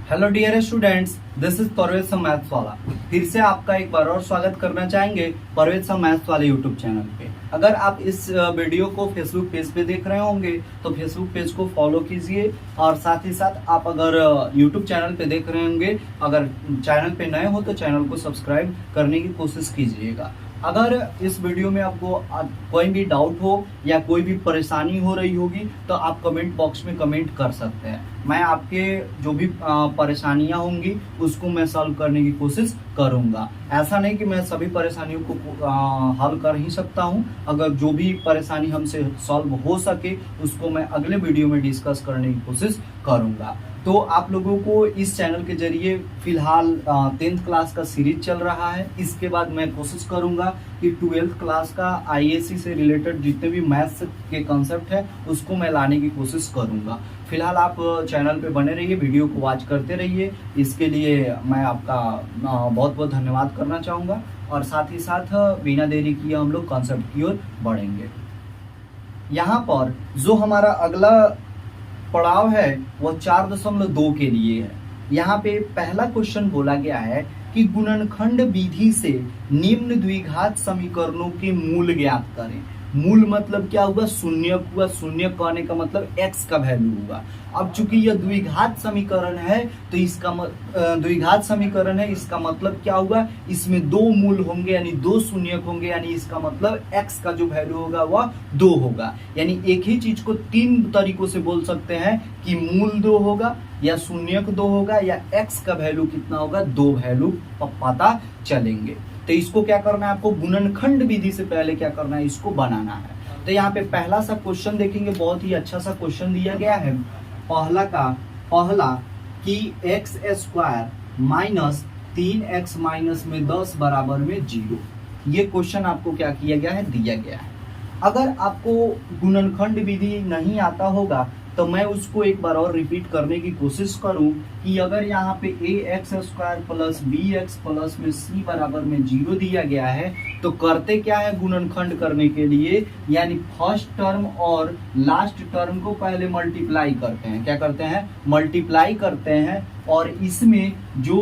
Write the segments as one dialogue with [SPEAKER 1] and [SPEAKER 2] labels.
[SPEAKER 1] Hello dear students, this is Parvez Sam maths वाला। फिर से आपका एक बार और स्वागत करना चाहेंगे परवेज सम मैथ्स वाले यूट्यूब चैनल पे। अगर आप इस वीडियो को फेसबुक पेज पे देख रहे होंगे तो फेसबुक पेज को फॉलो कीजिए, और साथ ही साथ आप अगर यूट्यूब चैनल पे देख रहे होंगे, अगर चैनल पे नए हो तो चैनल को सब्सक्राइब करने की कोशिश कीजिएगा। अगर इस वीडियो में आपको कोई भी डाउट हो या कोई भी परेशानी हो रही होगी तो आप कमेंट बॉक्स में कमेंट कर सकते हैं। मैं आपके जो भी परेशानियां होंगी उसको मैं सॉल्व करने की कोशिश करूंगा। ऐसा नहीं कि मैं सभी परेशानियों को हल कर ही सकता हूं। अगर जो भी परेशानी हमसे सॉल्व हो सके उसको मैं अगले वीडियो में डिस्कस करने की कोशिश करूंगा। तो आप लोगों को इस चैनल के जरिए फिलहाल 10th क्लास का सीरीज चल रहा है। इसके बाद मैं कोशिश करूंगा कि 12th क्लास का आईएससी से रिलेटेड जितने भी मैथ्स के कॉन्सेप्ट है उसको मैं लाने की कोशिश करूंगा। फिलहाल आप चैनल पे बने रहिए, वीडियो को वॉच करते रहिए। इसके लिए मैं आपका बहुत बहुत धन्यवाद करना चाहूँगा, और साथ ही साथ बिना देरी किए हम लोग कॉन्सेप्ट की ओर बढ़ेंगे। यहाँ पर जो हमारा अगला पड़ाव है वो 4.2 के लिए है। यहाँ पे पहला क्वेश्चन बोला गया है कि गुणनखंड विधि से निम्न द्विघात समीकरणों के मूल ज्ञात करें। मूल मतलब क्या हुआ? शून्य हुआ। शून्य कहने का मतलब x का वैल्यू हुआ। अब चूंकि यह द्विघात समीकरण है तो इसका द्विघात समीकरण है, इसका मतलब क्या हुआ? इसमें दो मूल होंगे यानी दो शून्यक होंगे, यानी इसका मतलब x का जो वैल्यू होगा वह 2 होगा। यानी एक ही चीज को तीन तरीकों से बोल सकते हैं कि मूल 2 होगा या शून्यक 2 होगा या x का वैल्यू कितना होगा, 2 वैल्यू पता चलेंगे। तो इसको क्या करना है आपको? गुणनखंड विधि से पहले क्या करना है? इसको बनाना है। तो यहाँ पे पहला सा क्वेश्चन देखेंगे, बहुत ही अच्छा सा क्वेश्चन दिया गया है। पहला कि x square minus 3x minus में 10 बराबर में 0। ये क्वेश्चन आपको क्या किया गया है? दिया गया है। अगर आपको गुणनखंड विधि नहीं आता होगा तो मैं उसको एक बार और रिपीट करने की कोशिश करूं कि अगर यहाँ पे ax square plus bx plus में c बराबर में 0 दिया गया है तो करते क्या है? गुणनखंड करने के लिए यानी फर्स्ट टर्म और लास्ट टर्म को पहले मल्टीप्लाई करते हैं। क्या करते हैं? मल्टीप्लाई करते हैं। और इसमें जो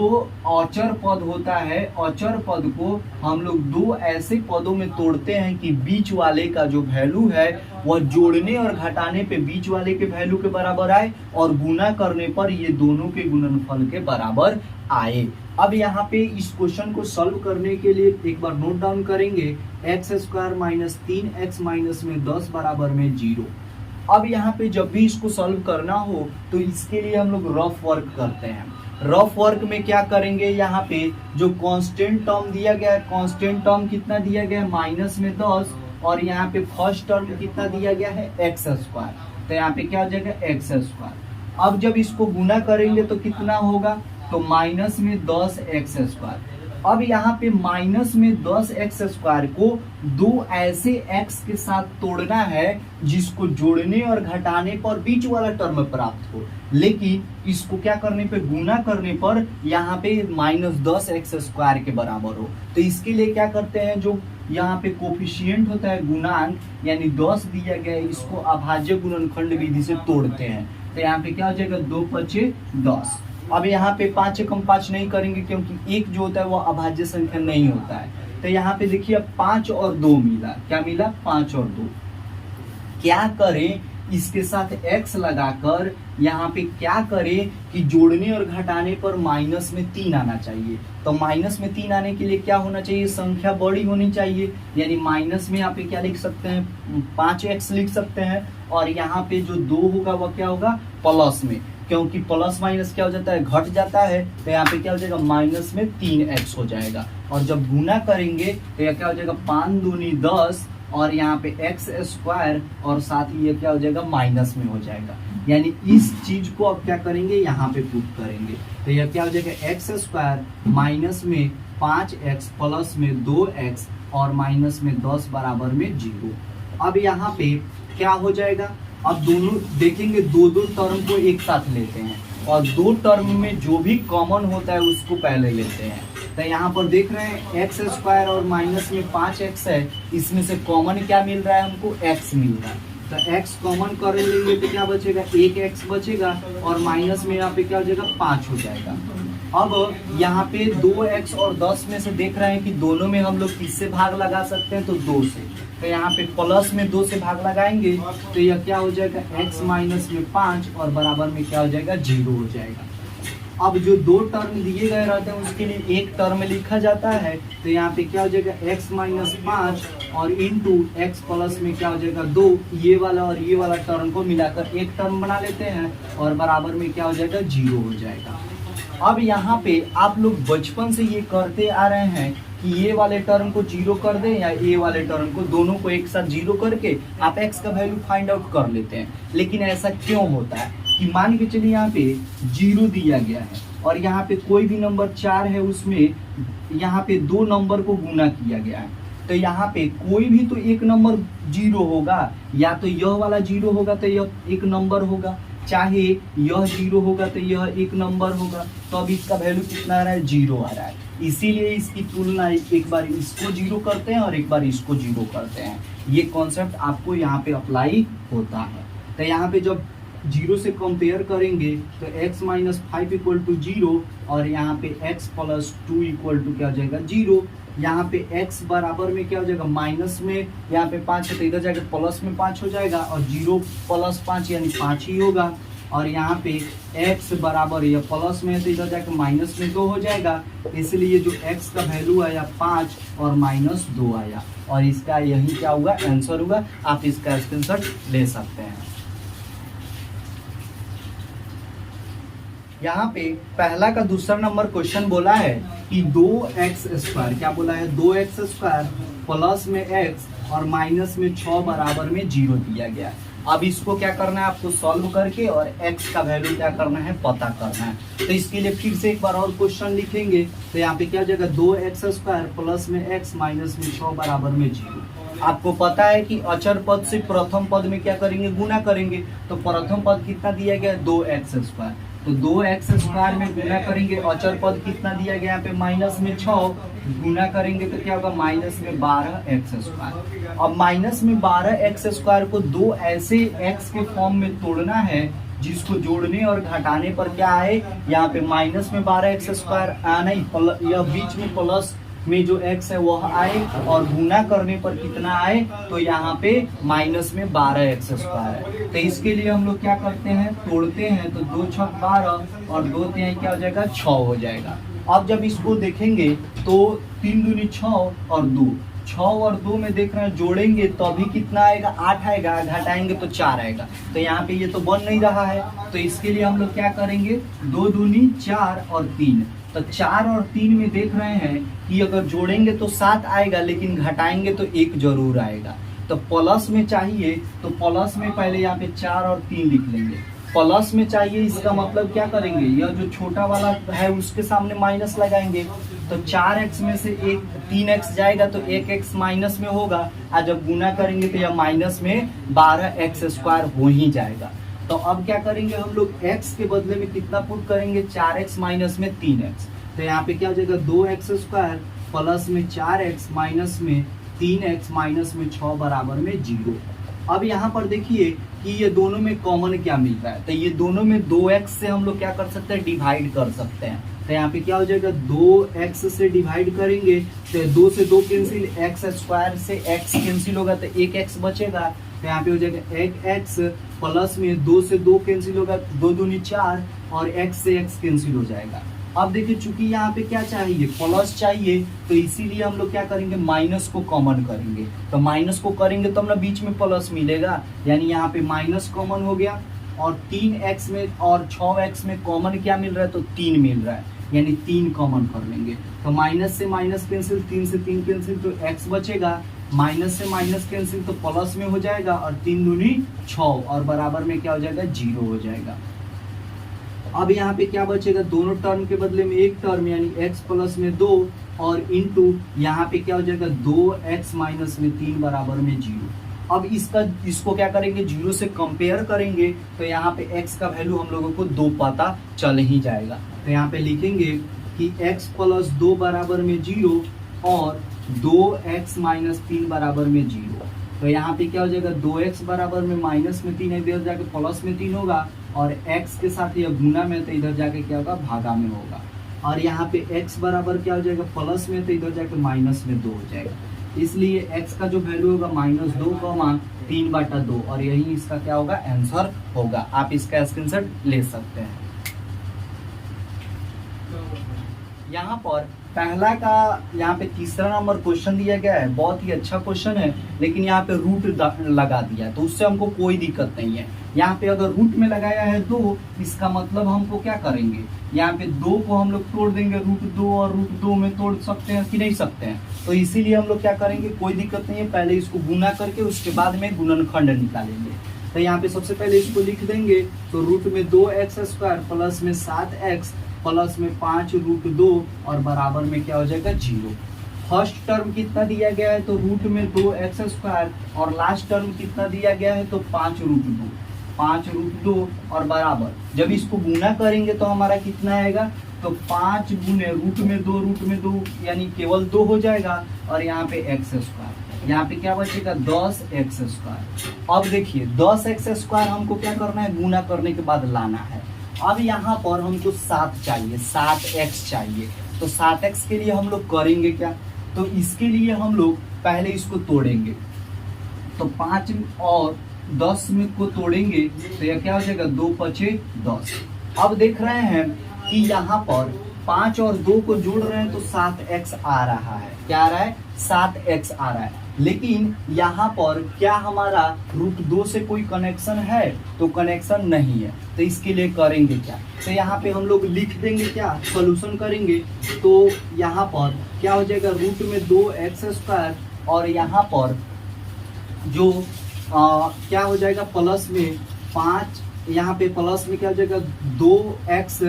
[SPEAKER 1] अचर पद होता है, अचर पद को हम लोग दो ऐसे पदों में तोड़ते हैं कि बीच वाले का जो वैल्यू है वह जोड़ने और घटाने पे बीच वाले के वैल्यू के बराबर आए और गुना करने पर ये दोनों के गुणनफल के बराबर आए। अब यहाँ पे इस क्वेश्चन को सॉल्व करने के लिए एक बार नोट डाउन करेंगे, x square minus 3x minus में 10 बराबर में 0। अब यहाँ पे जब भी इसको सॉल्व करना हो तो इसके लिए हम लोग रफ वर्क करते हैं। रफ वर्क में क्या करेंगे? यहाँ पे जो कांस्टेंट टर्म दिया गया है, कांस्टेंट टर्म कितना दिया गया है? माइनस में 10, और यहाँ पे फर्स्ट टर्म कितना दिया गया है? X square. तो यहाँ पे क्या हो जाएगा? X square. अब जब इसको गुना करेंगे तो कितना होगा? तो माइनस में 10 एक्स स्क्वायर। अब यहाँ पे माइनस में 10 एक्स स्क्वायर को दो ऐसे एक्स के साथ तोड़ना है जिसको जोड़ने और घटाने पर बीच वाला टर्म प्राप्त हो, लेकिन इसको क्या करने पे? गुना करने पर यहाँ पे माइनस 10 एक्स स्क्वायर के बराबर हो। तो इसके लिए क्या करते हैं? जो यहाँ पे कोफिशिएंट होता है गुणांक यानी 10 दिया गया है, इसको अभाज्य गुणनखंड विधि से तोड़ते हैं। तो यहाँ पे क्या हो जाएगा? 2 5 10। अब यहाँ पे 5 से कम 5 नहीं करेंगे क्योंकि एक जो होता है वो अभाज्य संख्या नहीं होता है। तो यहाँ पे देखिए 5 और 2 मिला। क्या मिला? 5 और 2। क्या करें? इसके साथ x लगाकर यहाँ पे क्या करें कि जोड़ने और घटाने पर माइनस में 3 आना चाहिए। तो माइनस में 3 आने के लिए क्या होना चाहिए? संख्या बड़ी होनी चाहिए। यानी माइनस में यहाँ पे क्या लिख सकते हैं? 5x लिख सकते हैं। और यहाँ पे जो 2 होगा वह क्या होगा? प्लस में, क्योंकि प्लस माइनस क्या हो जाता है? घट जाता है। तो यहाँ पे क्या हो जाएगा? माइनस में 3x हो जाएगा। और जब गुना करेंगे तो यह क्या हो जाएगा? 5 दूनी 10, और यहाँ पे एक्स स्क्वायर, और साथ ही ये क्या हो जाएगा? माइनस में हो जाएगा। यानी इस चीज को अब क्या करेंगे? यहाँ पे पुट करेंगे। तो यह क्या हो जाएगा? एक्स स्क्वायर माइनस में 5x प्लस में 2x और माइनस में 10 बराबर में 0। अब यहाँ पे क्या हो जाएगा? अब दोनों देखेंगे, दो टर्म को एक साथ लेते हैं और दो टर्म में जो भी कॉमन होता है उसको पहले लेते हैं। तो यहाँ पर देख रहे हैं एक्स स्क्वायर और माइनस में 5x है, इसमें से कॉमन क्या मिल रहा है? हमको x मिल रहा है। तो x कॉमन कर लेंगे तो क्या बचेगा, एक x बचेगा और माइनस में यहाँ पे क्या हो जाएगा, 5 हो जाएगा। अब यहाँ पे 2x और 10 में से देख रहे हैं कि दोनों में हम लोग किससे भाग लगा सकते हैं, तो 2 से। तो यहाँ पे प्लस में 2 से भाग लगाएंगे तो यह क्या हो जाएगा, x माइनस में 5 और बराबर में क्या हो जाएगा, 0 हो जाएगा। अब जो दो टर्म दिए गए रहते हैं उसके लिए एक टर्म लिखा जाता है, तो यहाँ पे क्या हो जाएगा, x माइनस 5 और इंटू एक्स प्लस में क्या हो जाएगा, 2। ये वाला और ये वाला टर्म को मिलाकर एक टर्म बना लेते हैं और बराबर में क्या हो जाएगा, 0 हो जाएगा। अब यहाँ पे आप लोग बचपन से ये करते आ रहे हैं कि ये वाले टर्म को 0 कर दें या ये वाले टर्म को, दोनों को एक साथ 0 करके आप x का वैल्यू फाइंड आउट कर लेते हैं। लेकिन ऐसा क्यों होता है कि मान के चलिए यहाँ पे 0 दिया गया है और यहाँ पे कोई भी नंबर 4 है, उसमें यहाँ पे 2 नंबर को गुना किया गया है, तो यहाँ पे कोई भी तो एक नंबर 0 होगा, या तो यह वाला 0 होगा तो यह एक नंबर होगा, चाहे यह 0 होगा तो यह एक नंबर होगा। तो अब इसका वैल्यू कितना आ रहा है, 0 आ रहा है। इसीलिए इसकी तुलना एक बार इसको 0 करते हैं और एक बार इसको 0 करते हैं। ये कॉन्सेप्ट आपको यहाँ पे अप्लाई होता है। तो यहाँ पे जब 0 से कंपेयर करेंगे तो x माइनस 5 इक्वल टू 0 और यहाँ पे x प्लस 2 इक्वल टू क्या हो जाएगा, 0। यहाँ पे x बराबर में क्या हो जाएगा, माइनस में यहाँ पे 5 है तो इधर जाकर प्लस में 5 हो जाएगा और 0 प्लस 5 यानी 5 ही होगा। और यहाँ पे x बराबर या प्लस में है तो इधर जाकर माइनस में 2 हो जाएगा। इसलिए जो x का वैल्यू आया 5 और माइनस 2 आया और इसका यही क्या हुआ, आंसर हुआ। आप इसका स्क्रीनशॉट ले सकते हैं। यहाँ पे पहला का दूसरा नंबर क्वेश्चन बोला है कि 2x² क्या बोला है, 2x² प्लस में x और माइनस में 6 बराबर में 0 दिया गया है। अब इसको क्या करना है, आपको सॉल्व करके और x का वैल्यू क्या करना है, पता करना है। तो इसके लिए फिर से एक बार और क्वेश्चन लिखेंगे तो यहाँ पे क्या हो जाएगा, 2x² प्लस में x माइनस में 6 बराबर में 0। आपको पता है कि अचर पद से प्रथम पद में क्या करेंगे, गुना करेंगे। तो प्रथम पद कितना दिया गया, 2x², तो 2x² में गुना करेंगे, अचर पद कितना दिया गया यहाँ पे, माइनस में 6, गुना करेंगे तो क्या होगा, माइनस में 12x²। अब माइनस में 12x² को दो ऐसे x के फॉर्म में तोड़ना है जिसको जोड़ने और घटाने पर क्या आए, यहाँ पे माइनस में 12x² नहीं, यह बीच में प्लस में जो x है वह आए और गुना करने पर कितना आए, तो यहाँ पे माइनस में 12x² है। तो इसके लिए हम लोग क्या करते हैं, तोड़ते हैं। तो 2 छक 12 और 2 तिहाई क्या हो जाएगा, 6 हो जाएगा। अब जब इसको देखेंगे तो 3 दूनी 6 और 2, 6 और 2 में देख रहे हैं जोड़ेंगे तो अभी कितना आएगा, 8 आएगा, घटाएंगे तो 4 आएगा। तो यहाँ पे ये तो बन नहीं रहा है, तो इसके लिए हम लोग क्या करेंगे, 2 दूनी 4 और 3। तो 4 और 3 में देख रहे हैं कि अगर जोड़ेंगे तो 7 आएगा, लेकिन घटाएंगे तो 1 जरूर आएगा। तो प्लस में चाहिए तो प्लस में पहले यहाँ पे 4 और 3 लिख लेंगे। प्लस में चाहिए, इसका मतलब क्या करेंगे, यह जो छोटा वाला है उसके सामने माइनस लगाएंगे। तो 4x में से 3x जाएगा तो 1x माइनस में होगा, और जब गुना करेंगे तो यह माइनस में 12x² हो ही जाएगा। तो अब क्या करेंगे हम लोग, x के बदले में कितना पुट करेंगे, 4x माइनस में 3x। तो यहाँ पे क्या हो जाएगा, 2x² प्लस में 4x माइनस में 3x माइनस में 6 बराबर में 0। अब यहाँ पर देखिए कि ये दोनों में कॉमन क्या मिल रहा है, तो ये दोनों में 2x से हम लोग क्या कर सकते हैं, डिवाइड कर सकते हैं। तो यहाँ पे क्या हो जाएगा, 2x से डिवाइड करेंगे तो 2 से 2 कैंसिल, x² से x कैंसिल होगा तो 1x बचेगा। तो यहाँ पे हो जाएगा 1x प्लस में 2 से 2 कैंसिल होगा, 2 दूनी 4 और x से x कैंसिल हो जाएगा। अब देखिए चूंकि यहाँ पे क्या चाहिए, प्लस चाहिए, तो इसीलिए हम लोग क्या करेंगे, माइनस को कॉमन करेंगे। तो माइनस को करेंगे तो हम ना बीच में प्लस मिलेगा, यानी यहाँ पे माइनस कॉमन हो गया। और 3x में और 6x में कॉमन क्या मिल रहा है, तो 3 मिल रहा है, यानी 3 कॉमन कर लेंगे। तो माइनस से माइनस कैंसिल, 3 से 3 कैंसिल तो x बचेगा, माइनस से माइनस कैंसिल तो प्लस में हो जाएगा, और 3 दूनी 6 और बराबर में क्या हो जाएगा, 0 हो जाएगा। अब यहाँ पे क्या बचेगा, दोनों टर्म के बदले में एक टर्म, यानी x प्लस में 2 और इंटू यहाँ पे क्या हो जाएगा, 2x माइनस में 3 बराबर में 0। अब इसको क्या करेंगे, 0 से कंपेयर करेंगे तो यहाँ पे x का वैल्यू हम लोगों को 2 पता चल ही जाएगा। तो यहाँ पे लिखेंगे कि x प्लस 2 बराबर में 0 और 2x माइनस 3 बराबर में 0। तो यहाँ पे क्या हो जाएगा 2x बराबर में माइनस में 3 इधर जाके प्लस में 3 होगा, और x के साथ यह गुना में तो इधर जाके क्या होगा भागा में होगा, और यहाँ पे x बराबर क्या हो जाएगा प्लस में तो इधर जाके माइनस में 2 हो जाएगा। इसलिए x का जो वैल्यू होगा -2, 3/2, और यही इसका क्या होगा आंसर होगा। आप इसका स्क्रीनशॉट ले सकते हैं। यहाँ पर पहला का यहाँ पे तीसरा नंबर क्वेश्चन दिया गया है, बहुत ही अच्छा क्वेश्चन है, लेकिन यहाँ पे रूट लगा दिया है, तो उससे हमको कोई दिक्कत नहीं है। यहाँ पे अगर रूट में लगाया है 2, इसका मतलब हमको क्या करेंगे, यहाँ पे 2 को हम लोग तोड़ देंगे, √2 और √2 में तोड़ सकते हैं कि नहीं सकते हैं, तो इसीलिए हम लोग क्या करेंगे, कोई दिक्कत नहीं है, पहले इसको गुना करके उसके बाद में गुणनखंड निकालेंगे। तो यहाँ पे सबसे पहले इसको लिख देंगे, तो रूट में 2x² प्लस में 7x प्लस में 5√2 और बराबर में क्या हो जाएगा 0। फर्स्ट टर्म कितना दिया गया है, तो रूट में 2x² और लास्ट टर्म कितना दिया गया है, तो 5√2 और बराबर, जब इसको गुना करेंगे तो हमारा कितना आएगा, तो 5 गुने रूट में 2 यानी केवल 2 हो जाएगा, और यहाँ पे x², यहाँ पे क्या बचेगा 10x²। अब देखिए 10x² हमको क्या करना है, गुना करने के बाद लाना है। अब यहाँ पर हमको 7 चाहिए, 7x चाहिए, तो 7x के लिए हम लोग करेंगे क्या, तो इसके लिए हम लोग पहले इसको तोड़ेंगे, तो 5 और 10 में को तोड़ेंगे तो यह क्या हो जाएगा 2×5 = 10। अब देख रहे हैं कि यहाँ पर 5 और 2 को जोड़ रहे हैं तो 7x आ रहा है, क्या आ रहा है 7x आ रहा है, लेकिन यहाँ पर क्या हमारा √2 से कोई कनेक्शन है, तो कनेक्शन नहीं है, तो इसके लिए करेंगे क्या, तो यहाँ पे हम लोग लिख देंगे क्या, सॉल्यूशन करेंगे, तो यहाँ पर क्या हो जाएगा रूट में 2x² और यहाँ पर जो क्या हो जाएगा प्लस में 5, यहाँ पे प्लस में क्या हो जाएगा 2x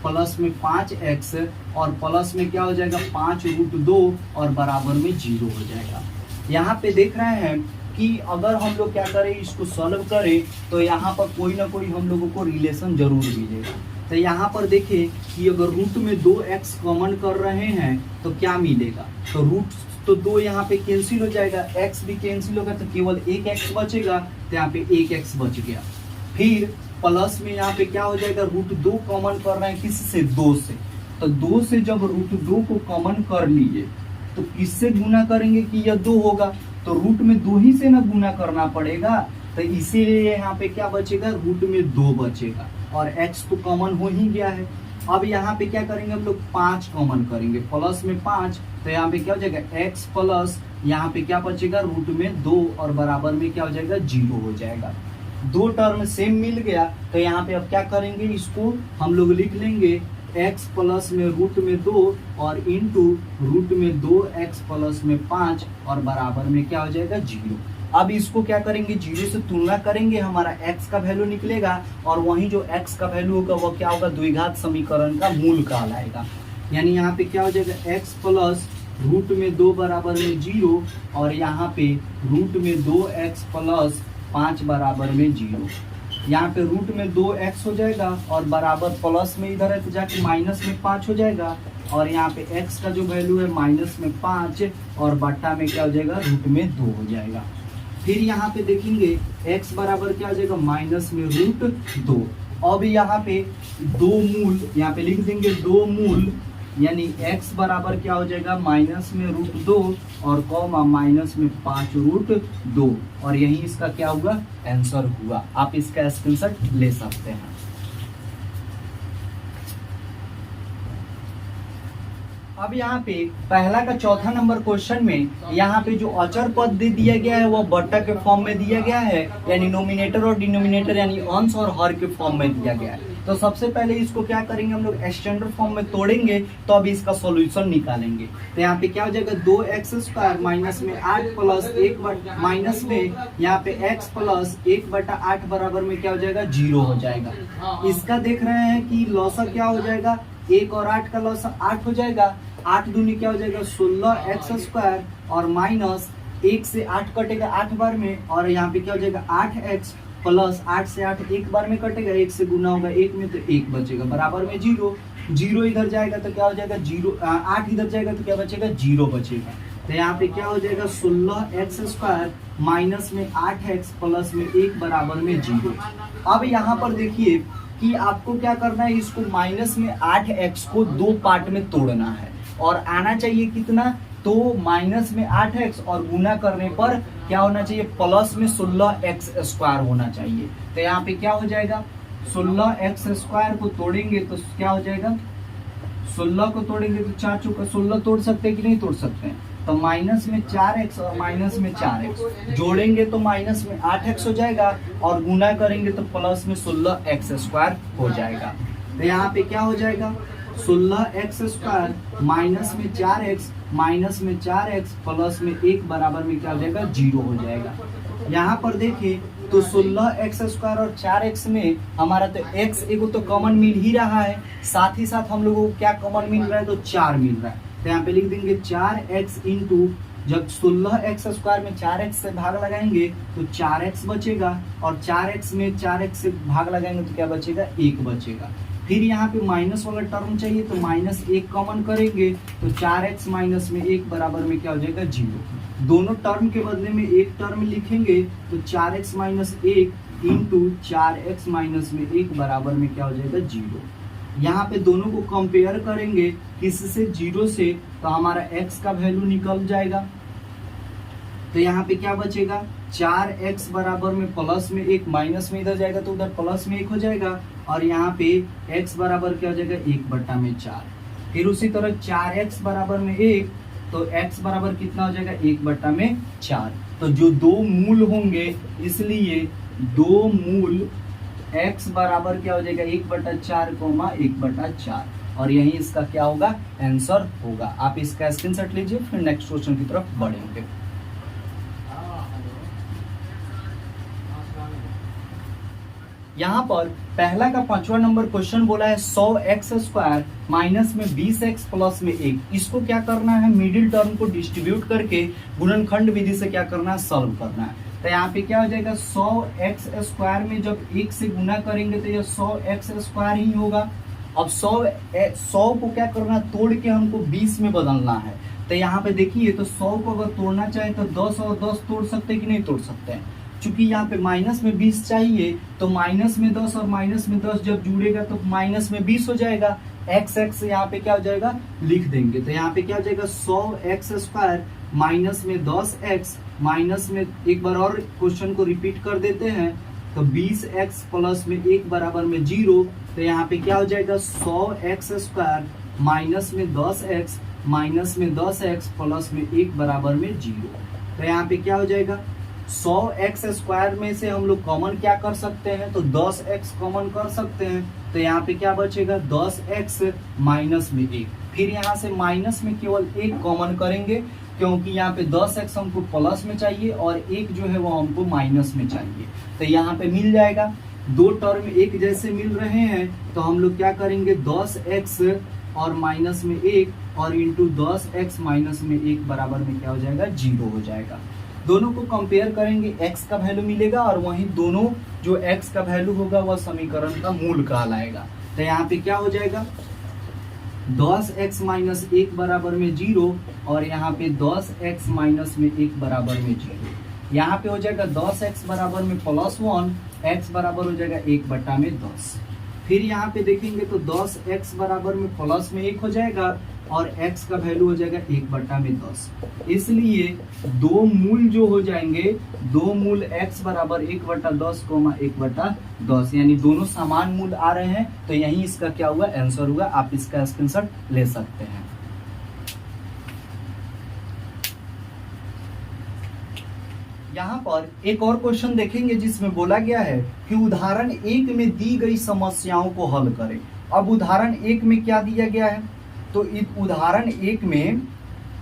[SPEAKER 1] प्लस में 5x और प्लस में क्या हो जाएगा 5√2 और बराबर में 0 हो जाएगा। यहाँ पे देख रहे हैं कि अगर हम लोग क्या करें, इसको सॉल्व करें तो यहाँ पर कोई ना कोई हम लोगों को रिलेशन जरूर मिलेगा। तो यहाँ पर देखिए कि अगर रूट में 2x कॉमन कर रहे हैं तो क्या मिलेगा, तो रूट तो 2 यहाँ पे कैंसिल हो जाएगा, x भी कैंसिल होगा तो केवल 1x बचेगा, तो यहाँ पे 1x बच गया। फिर प्लस में यहाँ पे क्या हो जाएगा, √2 कॉमन कर रहे हैं किससे 2 से, तो 2 से जब √2 को कॉमन कर लिए तो किससे गुना करेंगे कि यह 2 होगा, तो रूट में 2 ही से ना गुना करना पड़ेगा, तो इसीलिए यहाँ पे क्या बचेगा रूट में 2 बचेगा, और x तो कॉमन हो ही गया है। अब यहाँ पे क्या करेंगे हम लोग 5 कॉमन करेंगे, प्लस में 5, तो यहाँ पे क्या हो जाएगा x प्लस यहाँ पे क्या बचेगा रूट में 2 और बराबर में क्या हो जाएगा 0 हो जाएगा। 2 टर्म सेम मिल गया, तो यहाँ पे अब क्या करेंगे, इसको हम लोग लिख लेंगे x प्लस में रूट में 2 और इंटू रूट में 2x प्लस में 5 और बराबर में क्या हो जाएगा 0। अब इसको क्या करेंगे 0 से तुलना करेंगे, हमारा x का वैल्यू निकलेगा, और वहीं जो x का वैल्यू होगा वो क्या होगा द्विघात समीकरण का मूल कहलाएगा। यानी यहाँ पे क्या हो जाएगा x प्लस रूट में 2 बराबर में 0 और यहाँ पे रूट में 2x प्लस 5 बराबर में 0। यहाँ पे रूट में 2x हो जाएगा और बराबर प्लस में इधर है तो जाके माइनस में 5 हो जाएगा, और यहाँ पे x का जो वैल्यू है माइनस में 5 और बट्टा में क्या हो जाएगा रूट में 2 हो जाएगा। फिर यहाँ पे देखेंगे x बराबर क्या हो जाएगा माइनस में √2। अब यहाँ पे 2 मूल यहाँ पे लिख देंगे 2 मूल, यानी x बराबर क्या हो जाएगा माइनस में √2 और कॉमा माइनस में 5√2, और यही इसका क्या हुआ आंसर हुआ। आप इसका स्क्रीनशॉट ले सकते हैं। अब यहाँ पे पहला का चौथा नंबर क्वेश्चन में यहाँ पे जो अचर पद दे दिया गया है वो बट्टा के फॉर्म में दिया गया है, यानी नोमिनेटर और डिनोमिनेटर यानी अंश और हर के फॉर्म में दिया गया है। तो सबसे पहले इसको क्या करेंगे हम लोग स्टैंडर्ड फॉर्म में तोड़ेंगे, तो अभी इसका सॉल्यूशन निकालेंगे। तो यहाँ पे क्या हो जाएगा 2x² माइनस में 8 प्लस 1 माइनस में यहाँ पे x प्लस 1/8 बराबर में क्या हो जाएगा 0 हो जाएगा। इसका देख रहे हैं कि लॉसा क्या हो जाएगा 1 और 8 का लॉसा 8 हो जाएगा, 8 दूनी क्या हो जाएगा 16x² और माइनस 1 से 8 कटेगा 8 बार में, और यहाँ पे क्या हो जाएगा 8x प्लस 8 से 8 एक बार में कटेगा, 1 से गुना होगा 1 में तो 1 बचेगा बराबर में 0। 0 इधर जाएगा तो क्या हो जाएगा 0, 8 इधर जाएगा तो क्या बचेगा 0 बचेगा। तो यहाँ पे क्या हो जाएगा 16x² माइनस में 8x प्लस में 1 बराबर में 0। अब यहाँ पर देखिए कि आपको क्या करना है, इसको माइनस में 8x को दो पार्ट में तोड़ना है और आना चाहिए कितना, तो माइनस में 8x और गुना करने पर क्या होना चाहिए, प्लस में 16x² होना चाहिए। तो यहाँ पे क्या हो जाएगा 16x² को तोड़ेंगे तो क्या हो जाएगा, 16 को तोड़ेंगे तो 4 चौका 16 तोड़ सकते हैं कि नहीं तोड़ सकते हैं, तो माइनस में 4x और माइनस में 4x जोड़ेंगे तो माइनस में 8x हो जाएगा और गुना करेंगे तो प्लस में 16x² हो जाएगा। तो यहाँ पे क्या हो जाएगा 16x² माइनस में 4x माइनस में 4x प्लस में 1 बराबर में क्या हो जाएगा 0 हो जाएगा। यहाँ पर देखिए तो 16x² और 4x में हमारा तो x एगो तो कॉमन मिल ही रहा है, साथ ही साथ हम लोगों को क्या कॉमन मिल रहा है, तो 4 मिल रहा है। तो यहाँ पे लिख देंगे 4x इंटू, जब 16x² में 4x से भाग लगाएंगे तो 4x बचेगा और 4x में 4x से भाग लगाएंगे तो क्या बचेगा 1 बचेगा। फिर यहाँ पे माइनस वाला टर्म चाहिए तो माइनस 1 कॉमन करेंगे तो 4x माइनस में 1 बराबर में क्या हो जाएगा 0। दोनों टर्म के बदले में एक टर्म लिखेंगे तो 4x minus 1 into 4x minus में 1 बराबर में क्या हो जाएगा 0। यहाँ पे दोनों को कंपेयर करेंगे किससे 0 से, तो हमारा x का वैल्यू निकल जाएगा। तो यहाँ पे क्या बचेगा 4x बराबर में प्लस में 1 माइनस में इधर जाएगा तो उधर प्लस में 1 हो जाएगा और यहाँ पे x बराबर क्या हो जाएगा 1/4। फिर उसी तरह 4x बराबर में 1 तो x बराबर कितना हो जाएगा 1/4। तो जो दो मूल होंगे इसलिए दो मूल x बराबर क्या हो जाएगा 1/4 कोमा 1/4 और यही इसका क्या होगा आंसर होगा। आप इसका स्क्रीनशॉट लीजिए फिर नेक्स्ट क्वेश्चन की तरफ बढ़ेंगे। यहाँ पर पहला का 5वां नंबर क्वेश्चन बोला है 100x² माइनस में 20x प्लस में 1। इसको क्या करना है, मिडिल टर्म को डिस्ट्रीब्यूट करके गुणनखंड विधि से क्या करना है, सॉल्व करना है। तो यहाँ पे क्या हो जाएगा 100x² में जब 1 से गुना करेंगे तो यह 100x² ही होगा। अब 100 को क्या करना है, तोड़ के हमको 20 में बदलना है। तो यहाँ पे देखिए तो 100 को अगर तोड़ना चाहे तो 10 और 10 तोड़ सकते हैं कि नहीं तोड़ सकते हैं। चूंकि यहाँ पे माइनस में 20 चाहिए तो माइनस में 10 और माइनस में 10 जब जुड़ेगा तो माइनस में 20 हो जाएगा। x यहाँ पे क्या हो जाएगा लिख देंगे। तो यहाँ पे क्या हो जाएगा 100x² माइनस में 10x माइनस में, एक बार और क्वेश्चन को रिपीट कर देते हैं, तो 20x प्लस में 1 बराबर में 0। तो यहाँ पे क्या हो जाएगा 100x² माइनस में 10x माइनस में 10x प्लस में 1 बराबर में 0। तो यहाँ पे क्या हो जाएगा 100x² में से हम लोग कॉमन क्या कर सकते हैं, तो 10x कॉमन कर सकते हैं। तो यहाँ पे क्या बचेगा 10x माइनस में 1। फिर यहाँ से माइनस में केवल 1 कॉमन करेंगे क्योंकि यहाँ पे 10x हमको प्लस में चाहिए और 1 जो है वो हमको माइनस में चाहिए। तो यहाँ पे मिल जाएगा, दो टर्म एक जैसे मिल रहे हैं तो हम लोग क्या करेंगे 10x और माइनस में 1 और इंटू 10x माइनस में 1 बराबर में क्या हो जाएगा 0 हो जाएगा। दोनों को कंपेयर करेंगे x का वैल्यू मिलेगा और वहीं दोनों जो x का वैल्यू होगा वह समीकरण का मूल कहलाएगा। तो यहाँ पे क्या हो जाएगा 10x माइनस 1 बराबर में 0 और यहाँ पे 10x माइनस में 1 बराबर में 0। यहाँ पे हो जाएगा 10x बराबर में +1, x बराबर हो जाएगा 1/10। फिर यहाँ पे देखेंगे तो 10x बराबर में प्लस में 1 हो जाएगा और x का वैल्यू हो जाएगा 1/10। इसलिए दो मूल जो हो जाएंगे, दो मूल x बराबर 1/10 कोमा 1/10 यानी दोनों समान मूल आ रहे हैं। तो यही इसका क्या हुआ आंसर हुआ। आप इसका स्क्रीनशॉट ले सकते हैं। यहाँ पर एक और क्वेश्चन देखेंगे जिसमें बोला गया है कि उदाहरण 1 में दी गई समस्याओं को हल करें। अब उदाहरण 1 में क्या दिया गया है, तो इस उदाहरण 1 में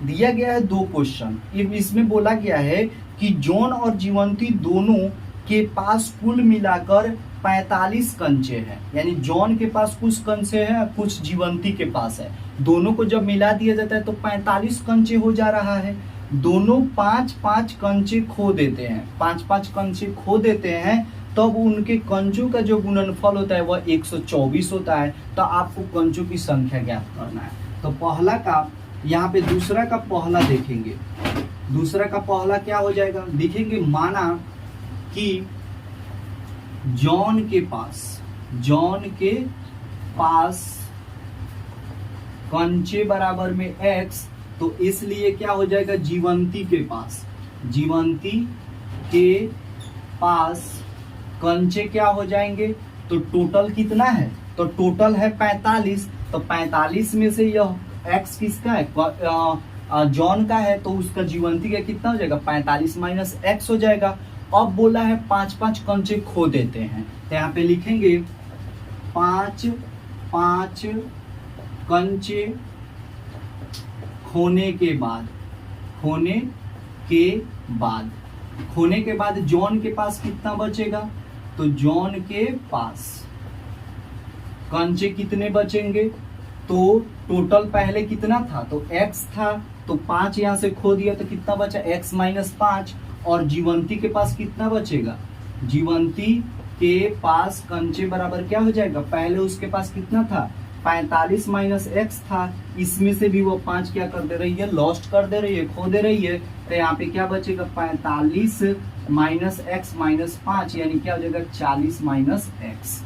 [SPEAKER 1] दिया गया है 2 क्वेश्चन। इसमें बोला गया है कि जॉन और जीवंती दोनों के पास कुल मिलाकर 45 कंचे हैं, यानी जॉन के पास कुछ कंचे हैं कुछ जीवंती के पास है। दोनों को जब मिला दिया जाता है तो 45 कंचे हो जा रहा है। दोनों 5-5 कंचे खो देते हैं, 5-5 कंचे खो देते हैं, तब उनके कंचों का जो गुणनफल होता है वह 124 होता है। तो आपको कंचों की संख्या ज्ञात करना है। तो पहला का यहाँ पे दूसरा का पहला देखेंगे, दूसरा का पहला क्या हो जाएगा, देखेंगे माना कि जॉन के पास कंचे बराबर में x, तो इसलिए क्या हो जाएगा, जीवंती के पास कंचे क्या हो जाएंगे, तो टोटल कितना है, तो टोटल है 45, तो 45 में से यह x किसका है, जॉन का है, तो उसका जीवंती का कितना हो जाएगा, 45 माइनस x हो जाएगा। अब बोला है 5 कंचे खो देते हैं, तो यहाँ पे लिखेंगे 5 कंचे खोने के बाद जॉन के पास कितना बचेगा, तो जॉन के पास कंचे कितने बचेंगे, तो टोटल पहले कितना था, तो x था, तो 5 यहां से खो दिया तो कितना बचा, x माइनस 5, और जीवंती के पास कितना बचेगा, जीवंती के पास कंचे बराबर क्या हो जाएगा, पहले उसके पास कितना था, 45 माइनस x था, इसमें से भी वो 5 क्या कर दे रही है, लॉस्ट कर दे रही है, खो दे रही है, तो यहाँ पे क्या बचेगा, 45 माइनस x माइनस 5, यानी क्या हो जाएगा 40 माइनस x।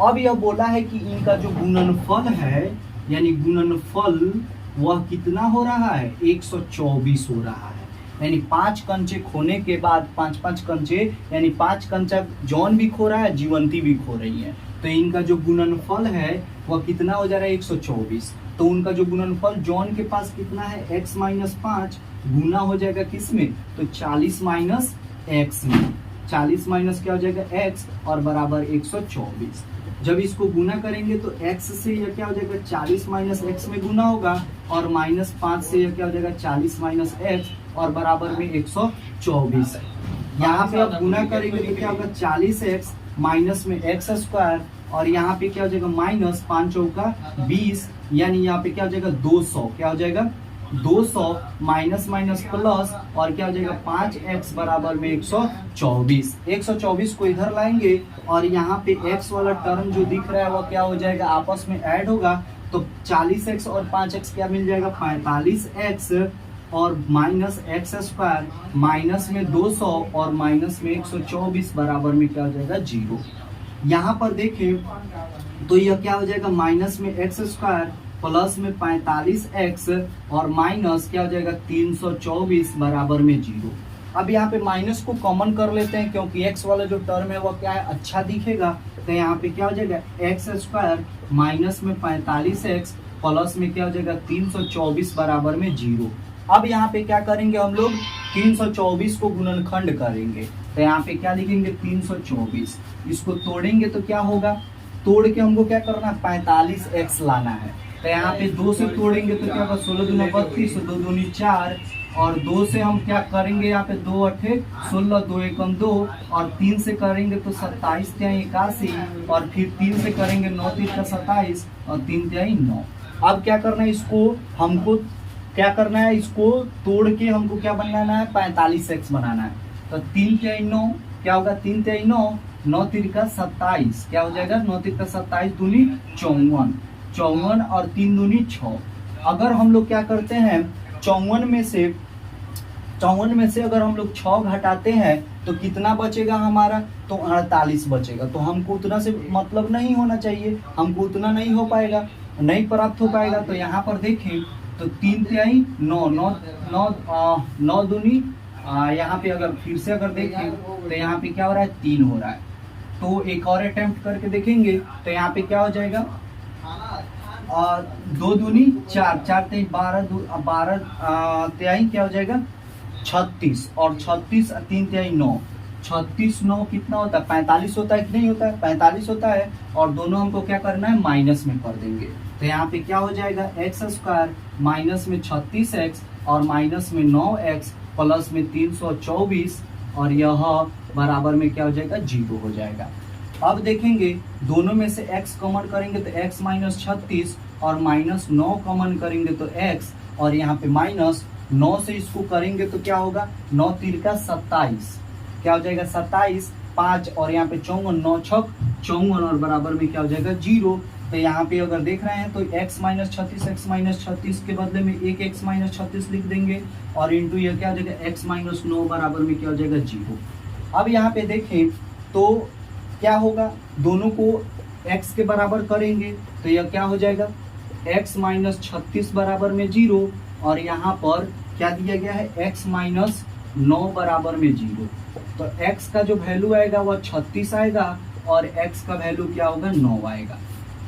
[SPEAKER 1] अब यह बोला है कि इनका जो गुणनफल है, यानी गुणनफल वह कितना हो रहा है, 124 हो रहा है, यानी 5 कंचे खोने के बाद 5 कंचे, यानी 5 कंचा जॉन भी खो रहा है, जीवंती भी खो रही है, तो इनका जो गुणनफल है वह कितना हो जा रहा है, 124। तो उनका जो गुणनफल जॉन के पास कितना है, x माइनस 5 गुना हो जाएगा किसमें, तो 40 माइनस x में, 40 माइनस क्या हो जाएगा x और बराबर 124। जब इसको गुना करेंगे तो x से यह क्या हो जाएगा, 40 माइनस x में गुना होगा, और माइनस 5 से यह क्या हो जाएगा, 40 माइनस x और बराबर में 124। यहाँ पे आप गुना करेंगे तो क्या होगा, 40x माइनस में x स्क्वायर, और यहाँ पे क्या हो जाएगा, माइनस 5 चौका 20, यानी यहाँ पे क्या हो जाएगा 200, क्या हो जाएगा 200 माइनस माइनस प्लस, और क्या हो जाएगा 5x बराबर में 124। 124 को इधर लाएंगे और यहाँ पे x वाला टर्म जो दिख रहा है वो क्या हो जाएगा, आपस में ऐड होगा, तो 40x और 5x क्या मिल जाएगा, 45x, और माइनस एक्स स्क्वायर, माइनस में 200 और माइनस में 124 बराबर में क्या हो जाएगा 0। यहाँ पर देखें तो यह क्या हो जाएगा, माइनस में एक्स स्क्वायर प्लस में 45x और माइनस क्या हो जाएगा 324 बराबर में 0। अब यहाँ पे माइनस को कॉमन कर लेते हैं, क्योंकि x वाला जो टर्म है वो क्या है, अच्छा दिखेगा, तो यहाँ पे क्या हो जाएगा एक्स स्क्वायर माइनस में 45x प्लस में क्या हो जाएगा 324 बराबर में 0। अब यहाँ पे क्या करेंगे हम लोग, 324 को गुणनखंड करेंगे, तो यहाँ पे क्या लिखेंगे 324, इसको तोड़ेंगे तो क्या होगा, तोड़ के हमको क्या करना है, 45x लाना है, तो यहाँ पे 2 से तोड़ेंगे तो क्या होगा, 16 दूना 32, 2 दूनी 4, और 2 से हम क्या करेंगे, यहाँ पे 2 अठे 16, 2 एकम 2, और 3 से करेंगे तो 27 त्याई 81, और फिर 3 से करेंगे 9 3 का 27, और 3 त्याई 9। अब क्या करना है, इसको हमको क्या करना है, इसको तोड़ के हमको क्या बनाना है, 45x बनाना है, तो 3 त्याई 9 क्या होगा, 3 त्याई 9, 9 3 का 27, क्या हो जाएगा 9 3 का 27 दूनी 54, 54 और 3 दूनी 6। अगर हम लोग क्या करते हैं, 54 में से अगर हम लोग 6 घटाते हैं तो कितना बचेगा हमारा, तो 48 बचेगा। तो हमको उतना से मतलब नहीं होना चाहिए, हमको उतना नहीं हो पाएगा, नहीं प्राप्त हो पाएगा। तो यहाँ पर देखें तो 3 त्याई 9, 9 दूनी, यहाँ पे अगर फिर से अगर देखें तो यहाँ पे क्या हो रहा है, 3 हो रहा है। तो एक और अटेम्प्ट करके देखेंगे तो यहाँ पे क्या हो जाएगा, 2 दूनी 4, 4 त्याई 12, 12 त्याई क्या हो जाएगा 36, और 36 3 त्याई 9, 36 9 कितना होता है, 45 होता है कि नहीं होता है, 45 होता है, और दोनों हमको क्या करना है, माइनस में कर देंगे। तो यहाँ पे क्या हो जाएगा, एक्स स्क्वायर माइनस में 36x और माइनस में 9x प्लस में 324, और यह बराबर में क्या हो जाएगा 0 हो जाएगा। अब देखेंगे दोनों में से x कॉमन करेंगे तो x माइनस 36 और माइनस 9 कॉमन करेंगे तो x, और यहाँ पे माइनस 9 से इसको करेंगे तो क्या होगा, 9 3 का 27, क्या हो जाएगा 27, 5 और यहाँ पे 54, 9 6 54 और बराबर में क्या हो जाएगा 0। तो यहाँ पे अगर देख रहे हैं तो x माइनस 36 के बदले में एक x माइनस 36 लिख देंगे और इंटू ये क्या हो जाएगा x माइनस 9 बराबर में क्या हो जाएगा 0। अब यहाँ पे देखें तो क्या होगा, दोनों को x के बराबर करेंगे तो यह क्या हो जाएगा x माइनस 36 बराबर में 0 और यहाँ पर क्या दिया गया है x माइनस 9 बराबर में 0। तो x का जो वैल्यू आएगा वह 36 आएगा और x का वैल्यू क्या होगा 9 आएगा।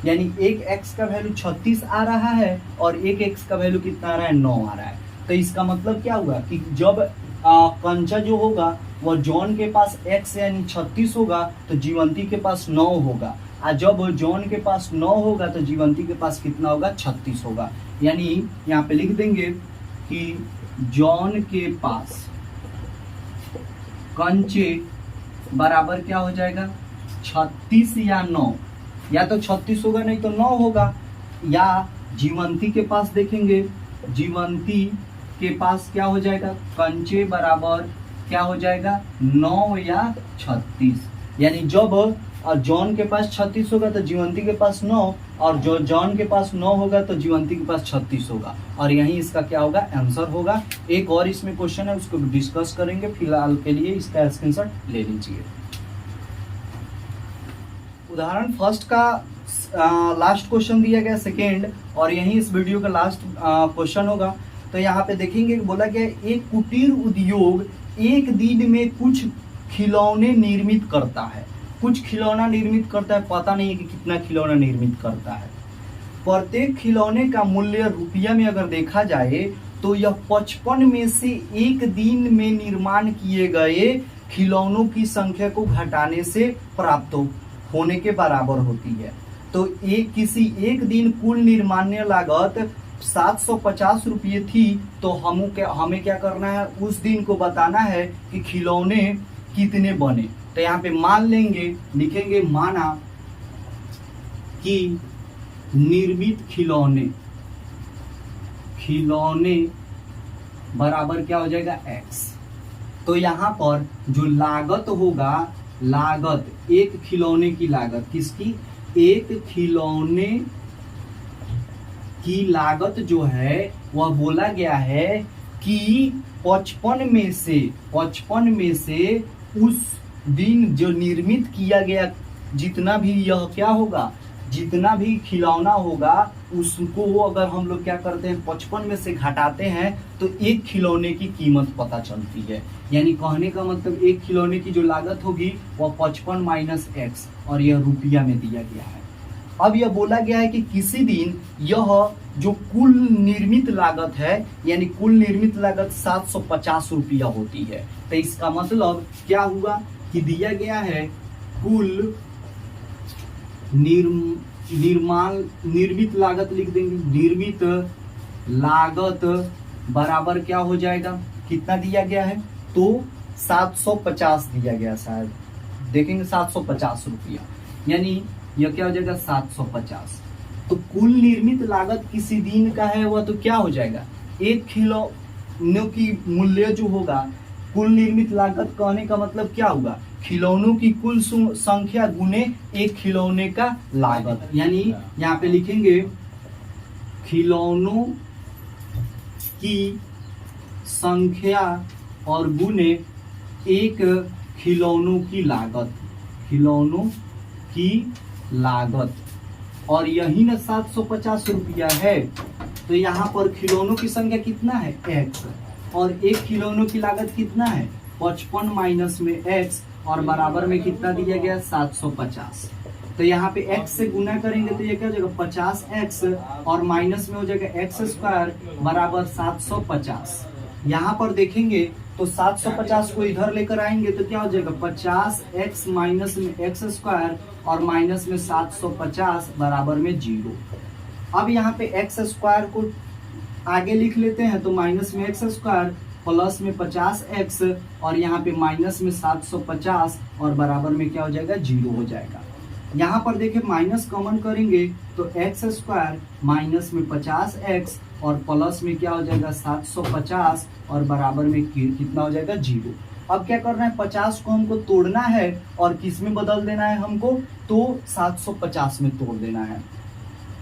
[SPEAKER 1] यानी एक x का वैल्यू 36 आ रहा है और एक x का वैल्यू कितना आ रहा है 9 आ रहा है। तो इसका मतलब क्या हुआ कि जब कंचा जो होगा वह जॉन के पास x यानी 36 होगा तो जीवंती के पास 9 होगा, और जब जॉन के पास 9 होगा तो जीवंती के पास कितना होगा 36 होगा। यानी यहाँ पे लिख देंगे कि जॉन के पास कंचे बराबर क्या हो जाएगा 36 या 9, या तो 36 होगा नहीं तो 9 होगा, या जीवंती के पास देखेंगे जीवंती के पास क्या हो जाएगा कंचे बराबर क्या हो जाएगा 9 या 36। यानी जब जॉन के पास 36 होगा तो जीवंती के पास 9, और जो जॉन के पास 9 होगा तो जीवंती के पास 36 होगा, और यही इसका क्या होगा आंसर होगा। एक और इसमें क्वेश्चन है उसको डिस्कस करेंगे, फिलहाल के लिए इसका स्क्रीनशॉट ले लीजिए। उदाहरण फर्स्ट का लास्ट क्वेश्चन दिया गया सेकेंड, और यही इस वीडियो का लास्ट क्वेश्चन होगा। तो यहाँ पे देखेंगे बोला गया एक कुटीर उद्योग एक दिन में कुछ खिलौने निर्मित करता है। कुछ खिलौना निर्मित करता है, पता नहीं है कि कितना खिलौना निर्मित करता है। प्रत्येक खिलौने का मूल्य रुपया में अगर देखा जाए तो यह 55 में से एक दिन में निर्माण किए गए खिलौनों की संख्या को घटाने से प्राप्त होने के बराबर होती है। तो किसी एक दिन कुल निर्माण्य लागत 750 रुपये थी, तो हमें क्या करना है उस दिन को बताना है कि खिलौने कितने बने। तो यहाँ पे मान लेंगे, लिखेंगे माना कि निर्मित खिलौने बराबर क्या हो जाएगा x। तो यहाँ पर जो लागत होगा, लागत एक खिलौने की लागत, किसकी, एक खिलौने की लागत जो है वह बोला गया है कि 55 में से उस दिन जो निर्मित किया गया जितना भी यह क्या होगा, जितना भी खिलौना होगा उसको अगर हम लोग क्या करते हैं 55 में से घटाते हैं तो एक खिलौने की कीमत पता चलती है। यानी कहने का मतलब एक खिलौने की जो लागत होगी वह 55 माइनस x, और यह रुपया में दिया गया है। अब यह बोला गया है कि किसी दिन यह जो कुल निर्मित लागत है, यानी कुल निर्मित लागत 750 रुपया होती है। तो इसका मतलब क्या हुआ कि दिया गया है कुल निर्मित लागत लिख देंगे, निर्मित लागत बराबर क्या हो जाएगा, कितना दिया गया है तो 750 दिया गया, शायद देखेंगे 750 रुपया, यानी यह क्या हो जाएगा 750। तो कुल निर्मित लागत किसी दिन का है वह तो क्या हो जाएगा, एक खिलौनों की मूल्य जो होगा, कुल निर्मित लागत कहने का मतलब क्या होगा, खिलौनों की कुल संख्या गुने एक खिलौने का लागत। यानी यहाँ पे लिखेंगे खिलौनों की संख्या और गुने एक खिलौनों की लागत, खिलौनों की लागत, और यही ना 750 रुपया है। तो यहाँ पर खिलौनों की संख्या कितना है x, और एक खिलौनों की लागत कितना है 55 माइनस में x, और बराबर में कितना दिया गया 750। तो यहाँ पे x से गुना करेंगे तो ये क्या हो जाएगा 50x, और माइनस में हो जाएगा x स्क्वायर बराबर 750। यहाँ पर देखेंगे तो 750 को इधर लेकर आएंगे तो क्या हो जाएगा 50x माइनस में x स्क्वायर, और माइनस में 750 बराबर में 0। अब यहाँ पे x स्क्वायर को आगे लिख लेते हैं तो माइनस में x स्क्वायर प्लस में 50x, और यहाँ पे माइनस में 750, और बराबर में क्या हो जाएगा 0 हो जाएगा। यहाँ पर देखिए माइनस कॉमन करेंगे तो x स्क्वायर माइनस में 50x, और प्लस में क्या हो जाएगा 750, और बराबर में कितना हो जाएगा 0। अब क्या करना है 50 को हमको तोड़ना है और किस में बदल देना है हमको, तो 750 में तोड़ देना है।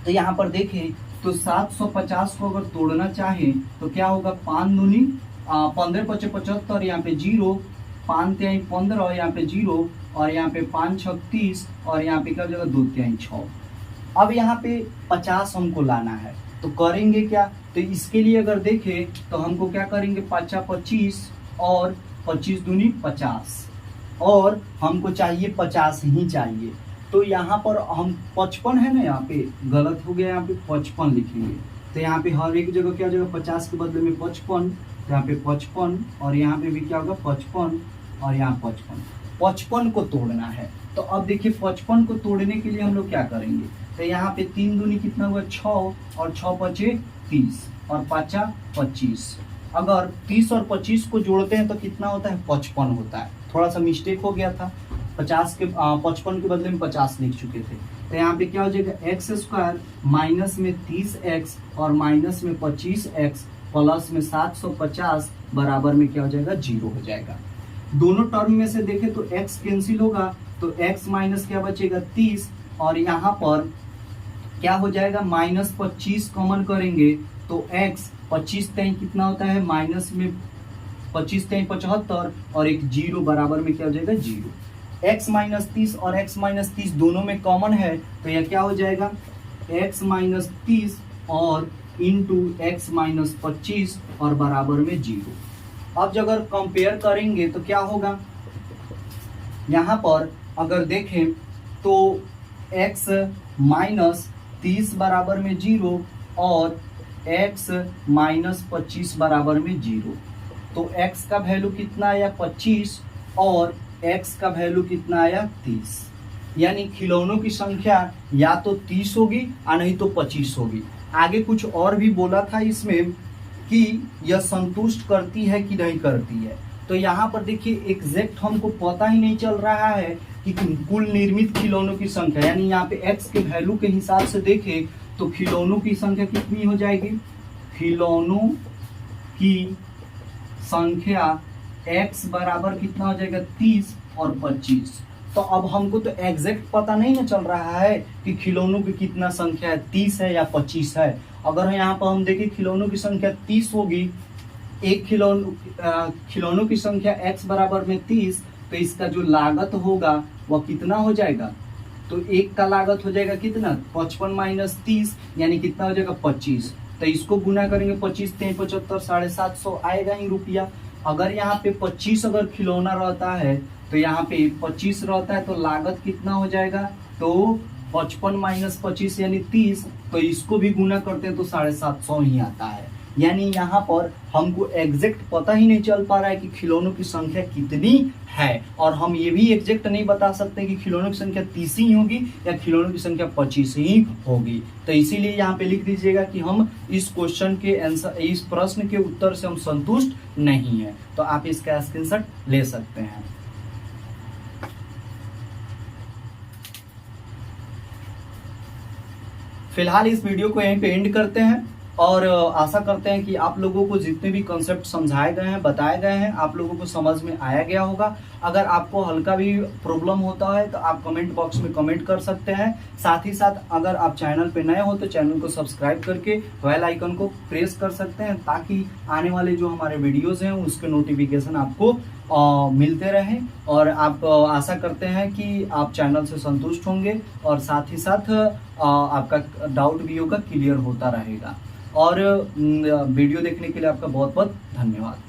[SPEAKER 1] तो यहाँ पर देखें तो 750 को अगर तोड़ना चाहे तो क्या होगा, 5 दूनी 15 पचे 75, यहाँ पे 0, 5 तिहाई 15 और यहाँ पे 0 और यहाँ पे 5 छक 30 और यहाँ पे क्या हो जाएगा 2 तिहाई 6। अब यहाँ पे 50 हमको लाना है तो करेंगे क्या, तो इसके लिए अगर देखें तो हमको क्या करेंगे, 5 25 और 25 दूनी 50 और हमको चाहिए 50 ही चाहिए। तो यहाँ पर हम 55 है ना, यहाँ पे गलत हो गया, यहाँ पे 55 लिखेंगे। तो यहाँ पे हर एक जगह क्या हो जाएगा, 50 के बदले में 55, तो यहाँ पे 55 और यहाँ पे भी क्या होगा 55 और यहाँ 55 को तोड़ना है। तो अब देखिए 55 को तोड़ने के लिए हम लोग क्या करेंगे, तो यहाँ पे 3 दूनी कितना हुआ 6 और 6 पचे 30 और 5 25। अगर 30 और 25 को जोड़ते हैं तो कितना होता है, 55 होता है। थोड़ा सा मिस्टेक हो गया था, 55 के बदले में 50 लिख चुके थे। तो यहाँ पे क्या हो जाएगा, एक्स स्क्वायर माइनस में 30x और माइनस में 25x प्लस में 750 बराबर में क्या हो जाएगा, 0 हो जाएगा। दोनों टर्म में से देखें तो x कैंसिल होगा तो x माइनस क्या बचेगा 30 और यहाँ पर क्या हो जाएगा, माइनस 25 कॉमन करेंगे तो x 25 तय कितना होता है, माइनस में 25 तय 75 और एक 0 बराबर में क्या हो जाएगा 0। x माइनस 30 और x माइनस 30 दोनों में कॉमन है तो यह क्या हो जाएगा, x माइनस 30 और इंटू एक्स माइनस 25 और बराबर में 0। अब अगर कंपेयर करेंगे तो क्या होगा, यहाँ पर अगर देखें तो x माइनस 30 बराबर में 0 और x माइनस 25 बराबर में 0। तो x का वैल्यू कितना आया 25 और x का वैल्यू कितना आया 30, यानी खिलौनों की संख्या या तो 30 होगी या नहीं तो 25 होगी। आगे कुछ और भी बोला था इसमें कि यह संतुष्ट करती है कि नहीं करती है। तो यहाँ पर देखिए एग्जैक्ट हमको पता ही नहीं चल रहा है कि कुल निर्मित खिलौनों की संख्या, यानी यहाँ पे x के वैल्यू के हिसाब से देखें तो खिलौनों की संख्या कितनी हो जाएगी, खिलौनों की संख्या x बराबर कितना हो जाएगा 30 और 25। तो अब हमको तो एग्जैक्ट पता नहीं ना चल रहा है कि खिलौनों की कितना संख्या है, 30 है या 25 है। अगर यहाँ पर हम देखें खिलौनों की संख्या 30 होगी, एक खिलौनों की संख्या x बराबर में 30, तो इसका जो लागत होगा वह कितना हो जाएगा, तो एक का लागत हो जाएगा कितना 55 माइनस 30 यानी कितना हो जाएगा 25। तो इसको गुना करेंगे 25 3 75 750 आएगा ही रुपया। अगर यहाँ पे 25 अगर खिलौना रहता है तो यहाँ पे 25 रहता है तो लागत कितना हो जाएगा, तो 55 माइनस 25 यानी 30, तो इसको भी गुना करते हैं तो 750 ही आता है। यानी यहाँ पर हमको एग्जैक्ट पता ही नहीं चल पा रहा है कि खिलौनों की संख्या कितनी है, और हम ये भी एग्जैक्ट नहीं बता सकते कि खिलौनों की संख्या 30 ही होगी या खिलौनों की संख्या 25 ही होगी। तो इसीलिए यहाँ पे लिख दीजिएगा कि हम इस क्वेश्चन के आंसर, इस प्रश्न के उत्तर से हम संतुष्ट नहीं है। तो आप इसका स्क्रीनशॉट ले सकते हैं। फिलहाल इस वीडियो को यहीं पे एंड करते हैं और आशा करते हैं कि आप लोगों को जितने भी कॉन्सेप्ट समझाए गए हैं, बताए गए हैं, आप लोगों को समझ में आया गया होगा। अगर आपको हल्का भी प्रॉब्लम होता है तो आप कमेंट बॉक्स में कमेंट कर सकते हैं। साथ ही साथ अगर आप चैनल पे नए हो तो चैनल को सब्सक्राइब करके बेल आइकन को प्रेस कर सकते हैं, ताकि आने वाले जो हमारे वीडियोज़ हैं उसके नोटिफिकेशन आपको मिलते रहें। और आप आशा करते हैं कि आप चैनल से संतुष्ट होंगे और साथ ही साथ आपका डाउट भी होगा क्लियर होता रहेगा। और वीडियो देखने के लिए आपका बहुत बहुत धन्यवाद।